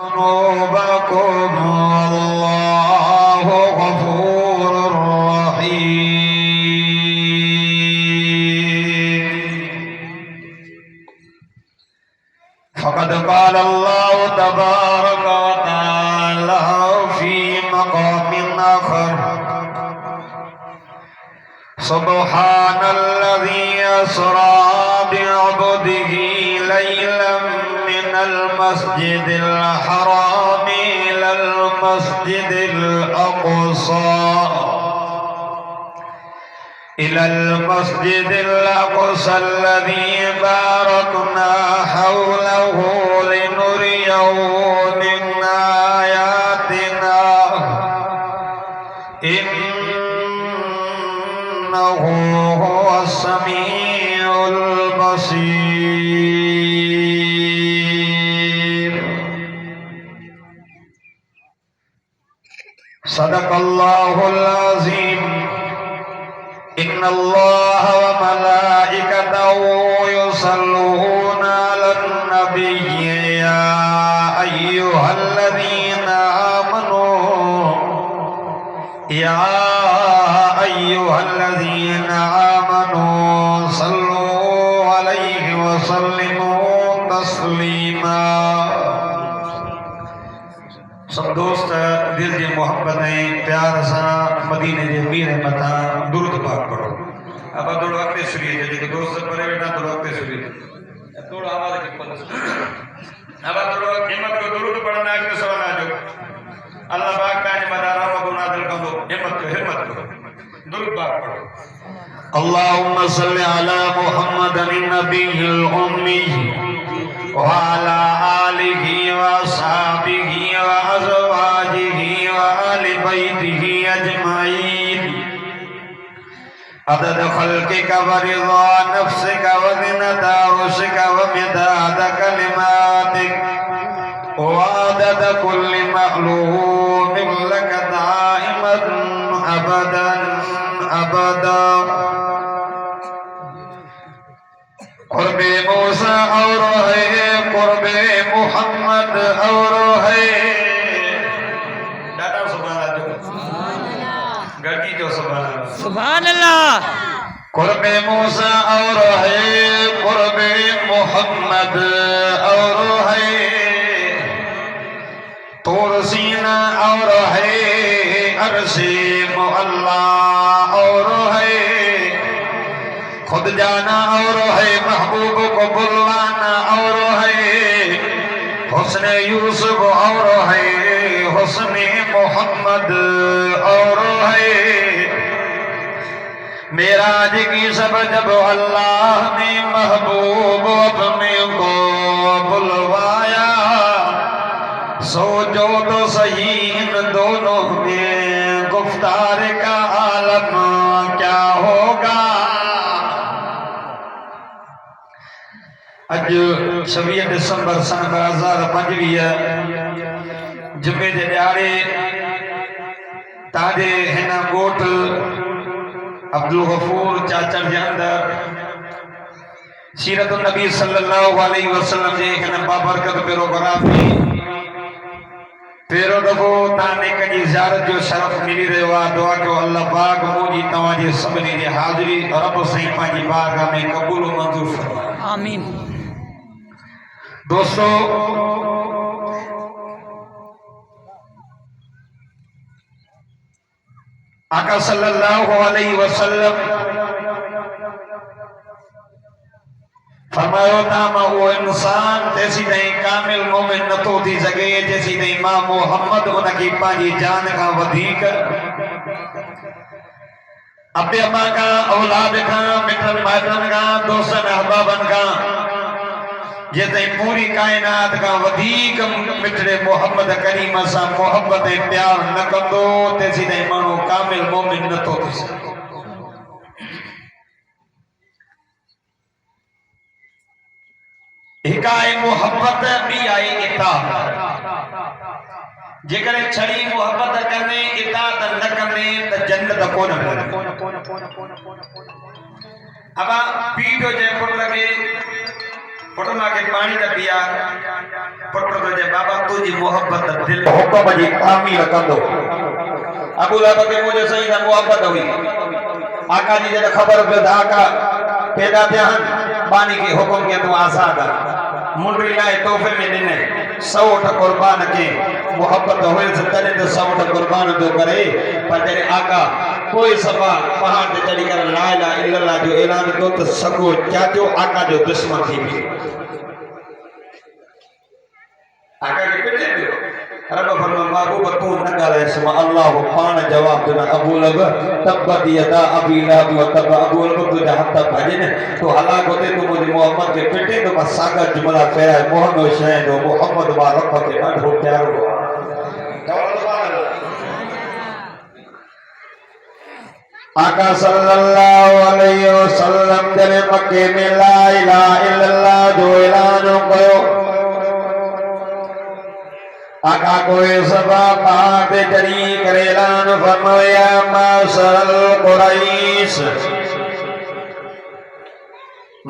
ذنوبكم والله غفور رحيم. فقد قال الله تبارك وتعالى في مقام آخر: سبحان الذي أسرى بعبده ليلا من المسجد الحرام إلى المسجد الأقصى الذي باركنا حوله لنريه من آياتنا إنه هو السميع البصير. صدق الله العظيم. إن الله وملائكته يصلون على النبي يا أيها الذين آمنوا صلوا عليه وسلموا تسليما. सब दोस्त दिल जी मोहब्बत प्यार सा मदीने जे मीर मथा दुरूद पाक पढ़ो. अब थोड़ा वक्त सुनिए जो दोस्त पढ़े बेटा थोड़ा वक्त सुनिए थोड़ा आवाज की पता अब थोड़ा हिम्मत को दुरूद पढ़ना के सवाल जो अल्लाह पाक का ने मदारा को नाज़िल कर दो. हिम्मत को दुरूद पाक पढ़ो. अल्लाहुम्मा सल्लि अला मुहम्मदिन नबिय्यिल उम्मी व अला आलिहि व असहाबिहि व अज़वाजिहि व आलि बैतिहि अजमाइन अदद खल्क़िका व रिज़ा नफ्सिका व ज़िनता अर्शिका व मिदाद कलिमातिक व अदद कुल्लि मख़लूक़िन लका दाइमन अबदन अबदा. क़ुर्बे मूसा और है क़ुर्बे मुहम्मद और है दादा सुभान अल्लाह गड़ी जो सुभान अल्लाह. क़ुर्बे मूसा और है क़ुर्बे मुहम्मद और है तूर सीना और है अर्शे मुअल्ला और है खुद जाना और है महबूब को बुलवाना और है हुस्न यूसुफ और है हुस्न मोहम्मद और है मेराज की सब जब अल्लाह ने महबूब अपने को बुलवाया सोचो तो सही इन दोनों में गुफ्तार का आलम क्या होगा. अज 26 दिसंबर सन 2025 जुमे जे ॾियारे ताजे हिन ॻोठ अब्दुल गफूर चाचर जे अंदर सीरत नबी सल्लल्लाहु अलैहि वसल्लम जे हिन बाबरकत प्रोग्राम में पहिरों दफ़ो तव्हां जी ज़ियारत जो शरफ़ मिली रहियो आहे. दुआ कयो अल्लाह पाक मुंहिंजी तव्हांजे सभिनी जी हाज़िरी रब साईं पंहिंजी बारगाह में क़बूल मंज़ूर फरमाए. आमीन. दोस्तों आका सल्लल्लाहु अलैहि वसल्लम फरमायो था मां वो इंसान तेसी ताईं कामिल मोमिन नथो थी सघे जेसी ताईं मां मोहम्मद उनकी पंहिंजी जान खां वधीक अबे अम्मा खां औलाद खां मिटनि माइटनि खां दोस्तनि अहबाबनि खां जे ताईं पूरी कायनात खां वधीक मिठड़े मोहम्मद करीम सां मोहब्बत ऐं प्यार न कंदो तेसी ताईं माण्हू कामिल मोमिन नथो थी सघे. एक आहे मोहब्बत ॿी आहे इताअत. जेकर छड़ी मोहब्बत कंदे इताअत न कंदे त जन्नत कोन मिलंदी. अब पीर जो जे पुट खे पटना के पानी का पिया पटना तो जे बाबा तुझी मोहब्बत दिल हुक्म जी तामीर कंदो अबू लहब के मुझे सही ना मोहब्बत हुई आका जी जे खबर पे आका पैदा थिया बानी के हुक्म के तू आजाद मुंडरी लाए तोहफे में दिने 100 कुर्बान के मोहब्बत होए तने तो 100 कुर्बान तो करे पर तेरे आका कोई सभा पहाड़ ते चढ़ी कर ला इलाहा इल्लल्लाह जो ऐलान को तो सको चाचो आका जो दुश्मन थी भी आका के पेटे दियो रब फरमा महबूब तू न गाले समा अल्लाह पान जवाब देना अबू लहब तब्बत यदा अबी लहब व तब अबू लहब तुझे हत्ता भजन तो हलाक होते तो मुझे मोहम्मद के पेटे तो बस सागर जुमला फेरा मोहम्मद शहद मोहम्मद बारक के ढाढो प्यारो आका सल्लल्लाहु अलैहि वसल्लम जने मक्के में ला इलाहा इल्लल्लाह जो ऐलान कयो आका कोई सभा बात जरी करे ऐलान फरमाया माशल कुरैश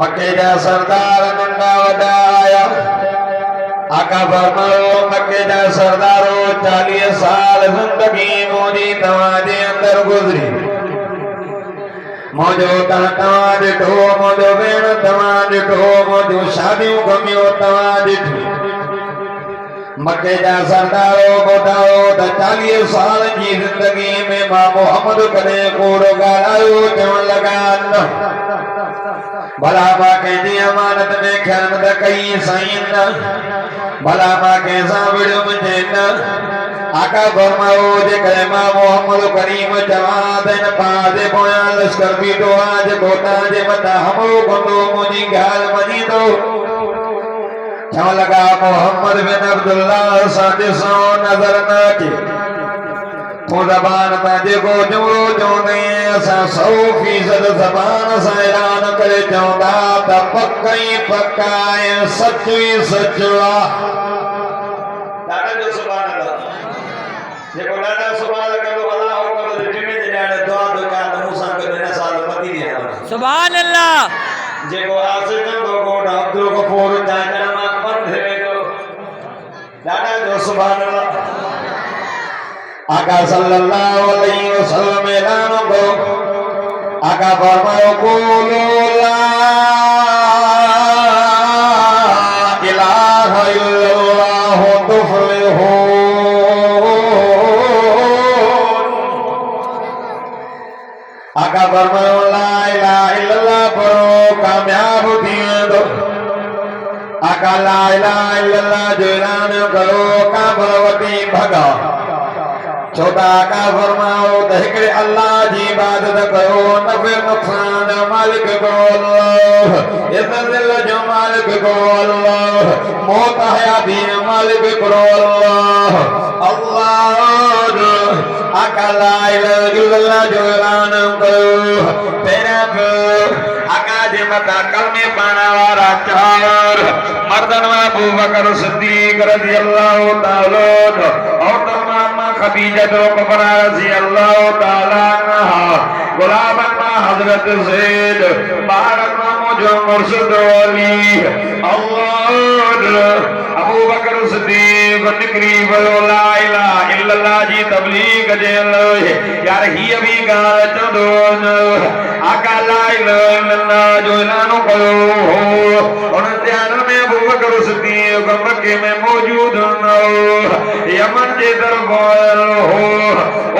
मक्के जा सरदार नंदा वडा आया आका फरमायो मक्के जा सरदारो 40 साल जिंदगी मोदी तवाजे अंदर गुजरी मोजो तवाज ठो मोजो वेण तवाज ठो मोजो शादियों गमियो तवाज ठो मक्के जा सरदारो ॿुधायो त 40 साल जी जिंदगी में मां मोहम्मद कॾहिं कूड़ो ॻाल्हायो चवण लॻा न भला मां कंहिंजी अमानत में ख़यानत कई साईं न भला मां कंहिंसां विड़ियो मुंहिंजे न आका फरमायो जेकॾहिं मां मोहम्मद करीम चवां त हिन पासे पोयां लश्कर बीठो आहे जेको तव्हांजे मथां हमलो कंदो मुंहिंजी ॻाल्हि मञींदो चवण लॻा मोहम्मद बिन अब्दुल्लाह सां ॾिसो नज़र न अचे तूं ज़बान तां जेको जुमिलो चवंदे असां 100% ज़बान सां ऐलान करे चवंदा त पक ई पक आहे सच ई सच आहे ॾाढा जो सुभान अल्लाह जेको ॾाढा सुभान लॻंदो अलाह हुकुम जे टिने जे ॾाढे दुआ तो कया त मूंसां गॾु हिन साल मदी ॾिया सुभान अल्लाह जेको आसिफ जो घोट अब्दुल गफूर चाचा मां पर थे तो ॾाढा जो सुभान अल्लाह आका सल्लल्लाहु अलैहि वसल्लम ऐलान कयो आका फरमायो कुलू ला इलाहा इल्लल्लाह तुफलिहू आका फरमायो ला इलाहा इल्लल्लाह पढ़ो कामयाब थींदो आका ला इलाहा इल्लल्लाह जो ऐलान कयो काफ़र वटी भगा छोटा आका फरमाओ त हिकिड़े अल्लाह जी इबादत कयो नफ़े नुक़सान मालिक को अल्लाह इज़्ज़त दिल जो मालिक को अल्लाह मौत हयाती मालिक को अल्लाह अल्लाह आका ला इलाहा इल्लल्लाह जो ऐलान कयो तेरा आका जे मथा कलमे पाना वारा 4 मर्दन में अबू बकर सिद्दीक रज़ियल्लाहु ताला और खदीजा तो कुबरा रज़ी अल्लाह ताला अन्हा गुलाब हज़रत ज़ैद बारक जो मुर्शिद अली अल्लाह अबू बकर सिद्दीक निकरी वयो ला इलाहा इल्लल्लाह जी तबलीग जे यार ही भी गाल चंदो आका ला इलाहा इल्लल्लाह जो ऐलान कयो उन ध्यान में अबू बकर सिद्दीक मक्के में मौजूद न यमन जे तरफ हो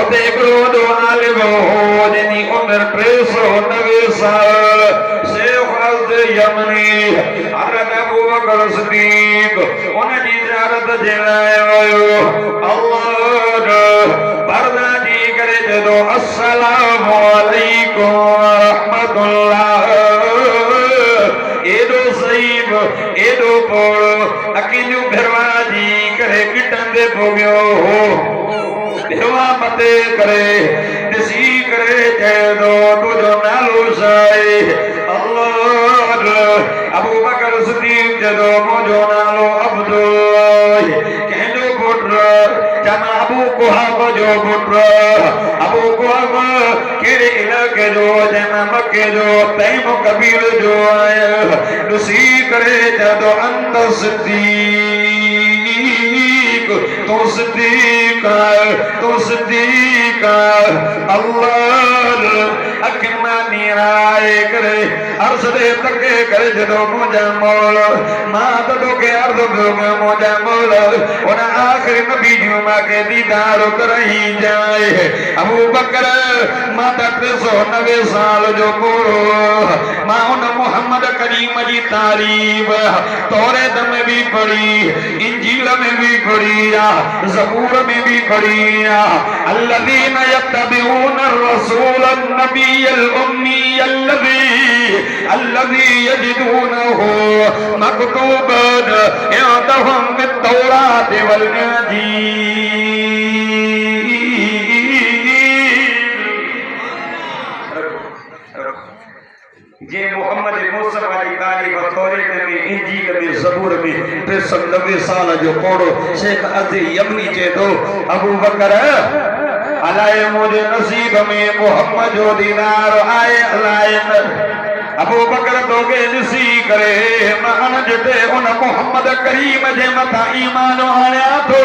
उते हिकिड़ो वॾो आलिम हो जिनी उमिरि 390 साल शेख अल यमनी हज़रत अबू बकर सिद्दीक उन जी ज़ियारत जे लाइ वियो अल्लाह पर्दा जी करे चयो अस्सलामु अलैकुम व रहमतुल्लाह एडो सहीब एडो पोड़ो अखियूं भिरवा जी करे किटंदे पोगियो हो भिरवा मते करे ॾिसी करे चयो तुंहिंजो नालो छा आहे अल्लाह अबू बकर सिद्दीक चयो मुंहिंजो नालो अब्दुल कंहिंजो पुटु चवंदा अबू कुहाफ़ा जो पुत्र अबू कुहब केरे इलाके जो जना मक्के जो तैम कबील जो आया नुसी करे जदो अंत सिद्दीक तो सिद्दीक अल्लाह अखना निराए करे अर्श दे तके करे जदो मुझा मोल मां तदो के अर्श दो मुझा मोल और आखिर नबी जुमा के दीदार करही जाए अबू बकर माता 390 साल जो पूरो मां उन मोहम्मद करीम जी तारीफ तौरात में भी पढ़ी इंजील में भी पढ़ी ज़बूर में भी पढ़ी अल्लज़ीना यत्तबिऊना रसूल नबी उम्मी الذي يجدونه مكتوبا عندهم بالتوراة والإنجيل ये मोहम्मद मुस्तफा की तारीफ तौरात में इंजील में ज़बूर में 390 साल जो पढ़ो शेख अज़ी यमनी जे दो अबू बकर अलाए मुझे नसीब में मोहम्मद जो दीनार आए अलाए अबू बकर दोगे ॾिसी करे मान जिते उन मोहम्मद करीम जे मथां ईमान आणिया थो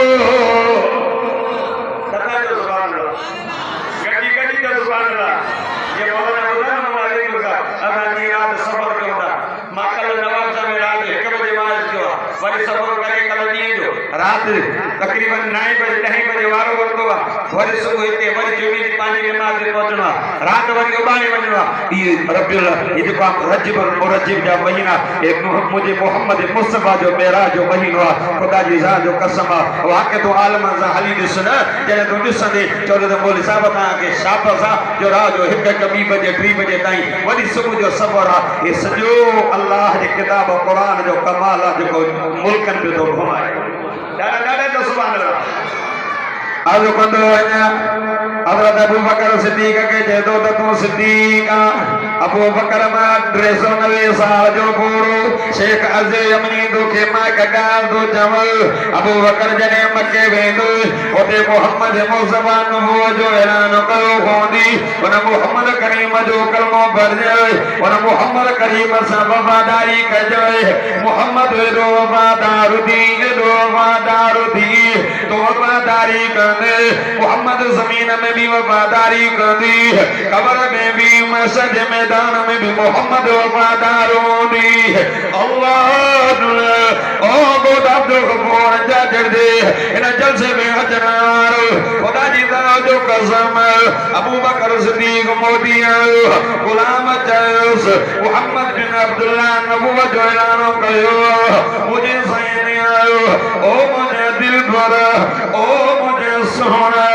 सदा जो सुभान अल्लाह गॾी गॾी जो सुभान अल्लाह ये मौलाना ॿुधायो न मां ॾेई लुगा असां ॾींहुं राति सफ़र कयूं था मां कल्ह नवाब साहिब में राति 1 बजे वाइस कयो वरी सफ़र करे कल्ह ॾींहं जो राति तकरीबन 9 बजे 10 बजे वारो वरितो आहे वरी सुबुह हिते वरी जुमी जी पंहिंजी नमाज़ ते पहुचणो आहे राति वरी उॿारे वञणो आहे इहे रबियुल ये जेको रजब मुरजब जा महीना मुंहिंजे मोहम्मद मुस्तफा जो मेराज जो महीनो आहे ख़ुदा जी ज़ात जो कसम आहे वाक़े तो आलम सां हली ॾिस न जॾहिं तूं ॾिसंदे चवंदे त मोली साहिब तव्हांखे शाबस आहे जो रात जो 1 2 बजे 3 बजे ताईं वरी सुबुह जो सफ़र आहे हे सॼो अल्लाह जे किताब क़ुरान जो कमाल आहे जेको मुल्कनि में थो घुमाए ॾाढा जो सुभान अल्लाह आजो कंदो वञा हज़रत अबू बकर सिद्दीक़ के जे दो त तूं सिद्दीक़ अबू बकर मां 390 साल जो पूरो शेख अज़ी यमनी दोखे मां ॻाल्हि थो चवल अबू बकर जॾहिं मके वेंदो उते मोहम्मद मुस्तफा नबूअ जो ऐलान कयो हूंदी उन मोहम्मद करीम जो कलमो पढ़जाए उन मोहम्मद करीम सां वफ़ादारी कजाए मोहम्मद एॾो वफ़ादार थी तो वफ़ादारी मोहम्मद जमीन में भी वफादारी कंदी कब्र में भी मस्जिद मैदान में भी मोहम्मद वफादार होंदी अल्लाह ओ खुदा जो गफूर जाजर दे इन जलसे में अजनार खुदा जी दा जो कसम अबू बकर सिद्दीक मोदी गुलाम जस मोहम्मद बिन अब्दुल्लाह नबूवत जो ऐलान कयो मुझे सैन आयो ओ मुझे दिल भर ओ मुझे सोना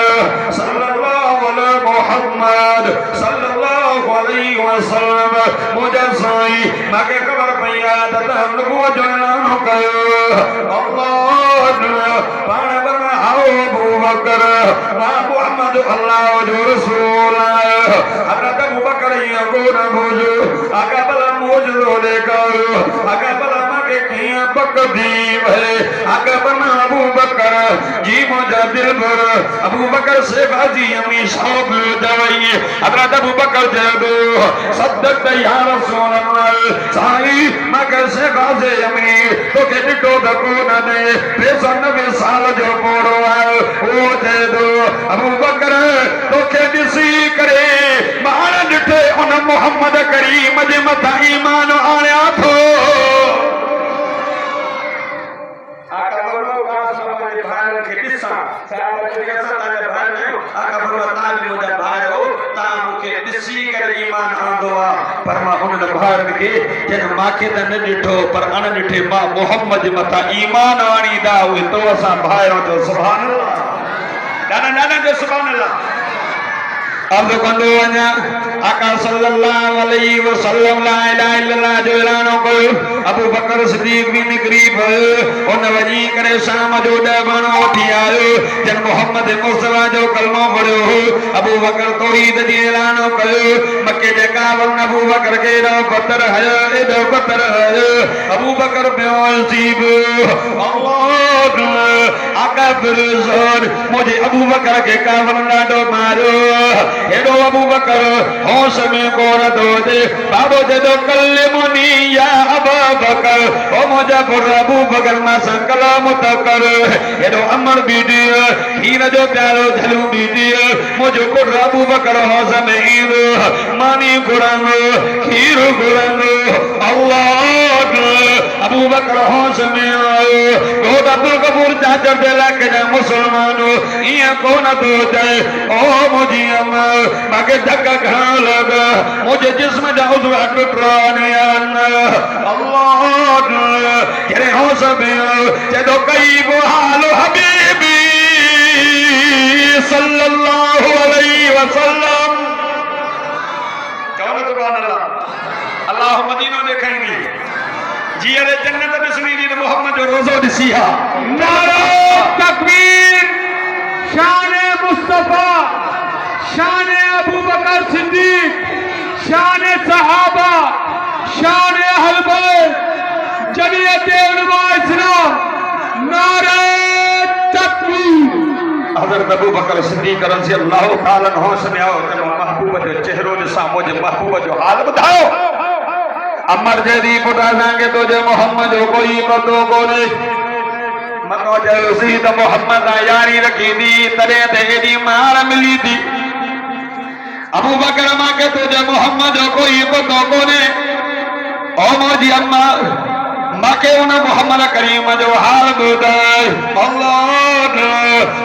सल्लल्लाहु अलैहि मोहम्मद सल्लल्लाहु अलैहि वसल्लम मुझे साई माके खबर पया त नबूवत जो ऐलान कयो अल्लाह पाण बना आओ अबू बकर मां मोहम्मद अल्लाह जो रसूल हजरत अबू बकर ये गोना भोजो आका बला मौजूद लेकर आका बला माके किया बकदी है आका बना अबू बकर जी मुझे दिल भर अबू बकर से बाजी अमी शौक दवाई हजरत अबू बकर जदो सद्दक या रसूल अल्लाह साई मगर से बाजी अमी तो के डिटो दको न दे 390 साल जो पोरो है ओ जदो अबू बकर तो के दिसी करे मान डिठे उन मोहम्मद करीम जे मथा ईमान आणिया थो पर मां उन भाइरनि खे जन माखे त न ॾिठो पर अण ॾिठे मां मोहम्मद मथा ईमान आणींदा उहे तो असां भाइरो जो सुभान अल्लाह ॾाढा जो सुभान अल्लाह अब कंदो वञा आका सल्लल्लाहु अलैहि वसल्लम ला इलाहा इल्लल्लाह जो ऐलान कयो अबू बकर सिद्दीक भी निकरी पियो उन वञी करे शाम जो 10 बाणो वठी आयो जन मोहम्मद मुस्तफा जो कलमो पढ़ियो हो अबू बकर तौहीद जी ऐलान कयो मक्के जे कावल अबू बकर के पत्थर है अबू बकर बेअजीब अल्लाह आका फिर मुझे अबू बकर के कावल डाडो मारो हेडो अबू बकर होश में कोर दो दे बाबो जदो कल्लमुनी या अबू बकर ओ मुझे पुर अबू बकर मा संकलम तकर हेडो अमर बीडी हीर जो प्यारो झलू बीडी मुझे पुर अबू बकर होश में ईद मानी कुरान खीर कुरान अल्लाह अबू बकर होश में आयो तो अब्दुल कपूर चाचर देला के मुसलमानो ये कौन तो जाए ओ मुझे माके धक्का खाने लगा मुझे जिस्म जा उस वक्त ट्राने अल्लाह तेरे होश में जदो कई वो हाल हबीबी सल्लल्लाहु अलैहि वसल्लम कौन सुभान अल्लाह अल्लाह मदीनो देखेंगे जी अरे जन्नत बिस्मी दी मोहम्मद जो रोजो दिसिया नारा तकबीर शान मुस्तफा शान अबू बकर सिद्दीक शान सहाबा शान अहल बैत जमीयत उलमा इस्लाम नारा तकबीर हजरत अबू बकर सिद्दीक रज़ी अल्लाह ताला होश में आओ तो महबूब जो चेहरो ॾिसां मुझे महबूब जो हाल ॿुधायो अमर जदी पुटा सांगे तुझे मोहम्मद जो कोई पतो कोने मनो जलसी तो मोहम्मद यारी रखी दी तरे ते एडी मार मिली थी अबू बकर मां के तुझे मोहम्मद जो कोई पतो कोने ओ मोजी अम्मा माके उन मोहम्मद करीम जो हाल ॿुधाए अल्लाह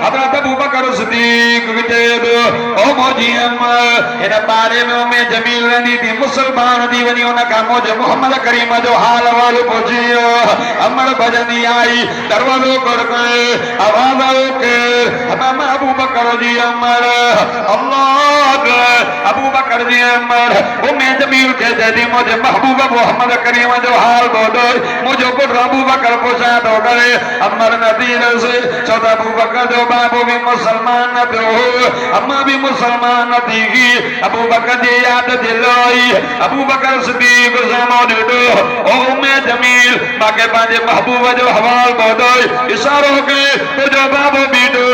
हज़रत अबू बकर सिद्दीक विटे ओ मोजी अम्मा इन बारे में जमील रहंदी थी मुसलमान थी वनी उन का मुझे मोहम्मद करीम जो हाल वाल पहुंचियो अमर भजनी आई दरवाजो कर आवाज आयो के हम अबू बकर जी अमर अल्लाह अबू बकर जी अमर उम्मे जमील के जदी मुझे महबूब मोहम्मद करीम जो हाल बोलो मुझे पुत्र अबू बकर पूछा तो करे अमर नबी से चौदह अबू बकर जो बाबू भी मुसलमान न थियो अम्मा भी मुसलमान न थी अबू बकर जी याद दिलाई अबू बकर सिद्दीक सामो ॾिठो ओ उम्मे जमील बाके पंहिंजे महबूब जो हवाल बोदो इशारो के तुझो बाबू बीठो